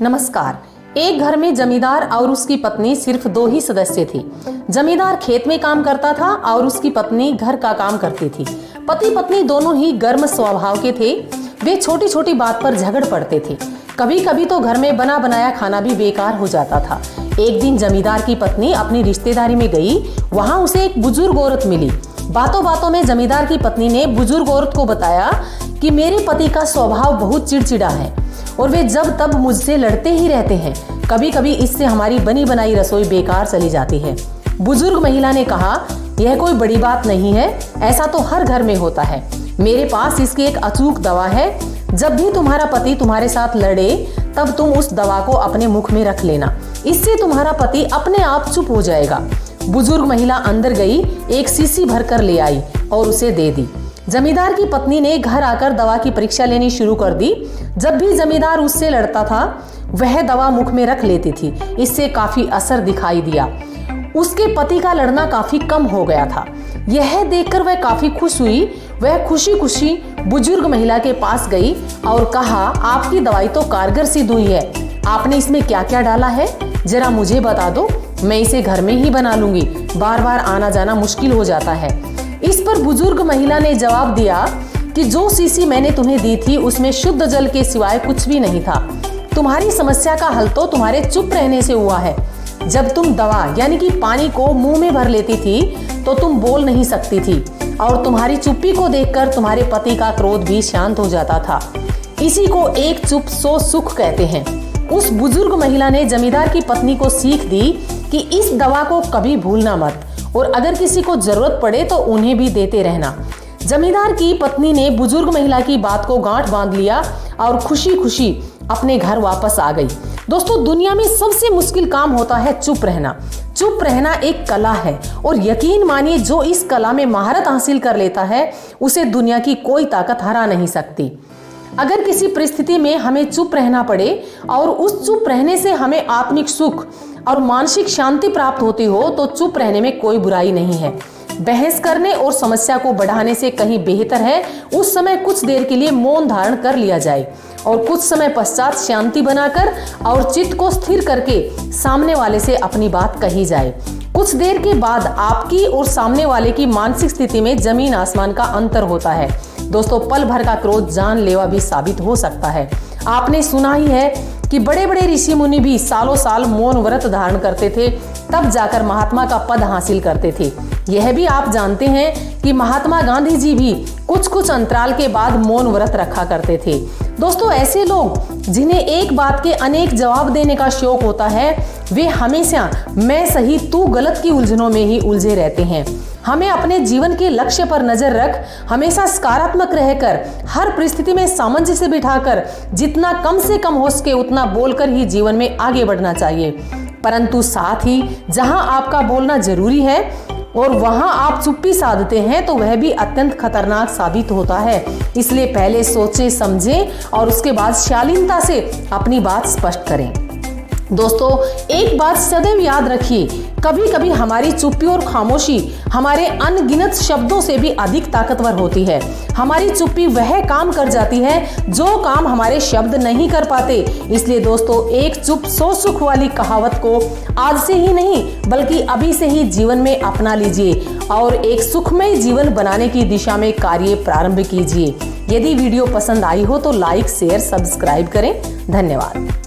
नमस्कार। एक घर में जमींदार और उसकी पत्नी सिर्फ दो ही सदस्य थे। जमींदार खेत में काम करता था और उसकी पत्नी घर का काम करती थी। पति पत्नी दोनों ही गर्म स्वभाव के थे। वे छोटी छोटी बात पर झगड़ पड़ते थे। कभी कभी तो घर में बना बनाया खाना भी बेकार हो जाता था। एक दिन जमींदार की पत्नी अपनी रिश्तेदारी में गई। वहां उसे एक बुजुर्ग औरत मिली। बातों बातों में जमींदार की पत्नी ने बुजुर्ग औरत को बताया कि मेरे पति का स्वभाव बहुत चिड़चिड़ा है और वे जब तब मुझसे लड़ते ही रहते हैं। कभी कभी इससे हमारी बनी बनाई रसोई बेकार चली जाती है। बुजुर्ग महिला ने कहा, यह कोई बड़ी बात नहीं है, ऐसा तो हर घर में होता है। मेरे पास इसकी एक अचूक दवा है। जब भी तुम्हारा पति तुम्हारे साथ लड़े तब तुम उस दवा को अपने मुख में रख लेना, इससे तुम्हारा पति अपने आप चुप हो जाएगा। बुजुर्ग महिला अंदर गई, एक शीशी भरकर ले आई और उसे दे दी। जमींदार की पत्नी ने घर आकर दवा की परीक्षा लेनी शुरू कर दी। जब भी जमींदार उससे लड़ता था वह दवा मुख में रख लेती थी। इससे काफी असर दिखाई दिया। उसके पति का लड़ना काफी कम हो गया था। यह देखकर वह काफी खुश हुई। वह खुशी खुशी बुजुर्ग महिला के पास गई और कहा, आपकी दवाई तो कारगर सिद्ध हुई है। आपने इसमें क्या क्या डाला है, जरा मुझे बता दो, मैं इसे घर में ही बना लूंगी। बार बार आना जाना मुश्किल हो जाता है। इस पर बुजुर्ग महिला ने जवाब दिया कि जो शीशी मैंने तुम्हें दी थी उसमें शुद्ध जल के सिवाय कुछ भी नहीं था। तुम्हारी समस्या का हल तो तुम्हारे चुप रहने से हुआ है। जब तुम दवा यानी कि पानी को मुंह में भर लेती थी तो तुम बोल नहीं सकती थी और तुम्हारी चुप्पी को देखकर तुम्हारे पति का क्रोध भी शांत हो जाता था। इसी को एक चुप सो सुख कहते हैं। उस बुजुर्ग महिला ने जमींदार की पत्नी को सीख दी कि इस दवा को कभी भूलना मत और अगर किसी को जरूरत पड़े तो उन्हें भी देते रहना। जमींदार की पत्नी ने बुजुर्ग महिला की बात को गांठ बांध लिया और खुशी खुशी अपने घर वापस आ गई। दोस्तों, दुनिया में सबसे मुश्किल काम होता है चुप रहना। चुप रहना एक कला है और यकीन मानिए जो इस कला में महारत हासिल कर लेता है उसे दुनिया की कोई ताकत हरा नहीं सकती। अगर किसी परिस्थिति में हमें चुप रहना पड़े और उस चुप रहने से हमें आत्मिक सुख और मानसिक शांति प्राप्त होती हो तो चुप रहने में कोई बुराई नहीं है। बहस करने और समस्या को बढ़ाने से कहीं बेहतर है उस समय कुछ देर के लिए मौन धारण कर लिया जाए और कुछ समय पश्चात शांति बनाकर और चित्त को स्थिर करके सामने वाले से अपनी बात कही जाए। कुछ देर के बाद आपकी और सामने वाले की मानसिक स्थिति में जमीन आसमान का अंतर होता है। दोस्तों, पल भर का क्रोध जानलेवा भी साबित हो सकता है। आपने सुना ही है कि बड़े बड़े ऋषि मुनि भी सालों साल मौन व्रत धारण करते थे, तब जाकर महात्मा का पद हासिल करते थे। यह भी आप जानते हैं कि महात्मा गांधी जी भी कुछ कुछ अंतराल के बाद मौन व्रत रखा करते थे। दोस्तों, ऐसे लोग जिन्हें एक बात के अनेक जवाब देने का शौक होता है वे हमेशा मैं सही तू गलत की उलझनों में ही उलझे रहते हैं। हमें अपने जीवन के लक्ष्य पर नजर रख हमेशा सकारात्मक रहकर हर परिस्थिति में सामंजस्य बिठाकर जितना कम से कम हो सके उतना बोलकर ही जीवन में आगे बढ़ना चाहिए। परंतु साथ ही जहां आपका बोलना जरूरी है और वहां आप चुप्पी साधते हैं तो वह भी अत्यंत खतरनाक साबित होता है। इसलिए पहले सोचें समझें और उसके बाद शालीनता से अपनी बात स्पष्ट करें। दोस्तों, एक बात सदैव याद रखिए, कभी कभी हमारी चुप्पी और खामोशी हमारे अनगिनत शब्दों से भी अधिक ताकतवर होती है। हमारी चुप्पी वह काम कर जाती है जो काम हमारे शब्द नहीं कर पाते। इसलिए दोस्तों, एक चुप सो सुख वाली कहावत को आज से ही नहीं बल्कि अभी से ही जीवन में अपना लीजिए और एक सुखमय जीवन बनाने की दिशा में कार्य प्रारंभ कीजिए। यदि वीडियो पसंद आई हो तो लाइक शेयर सब्सक्राइब करें। धन्यवाद।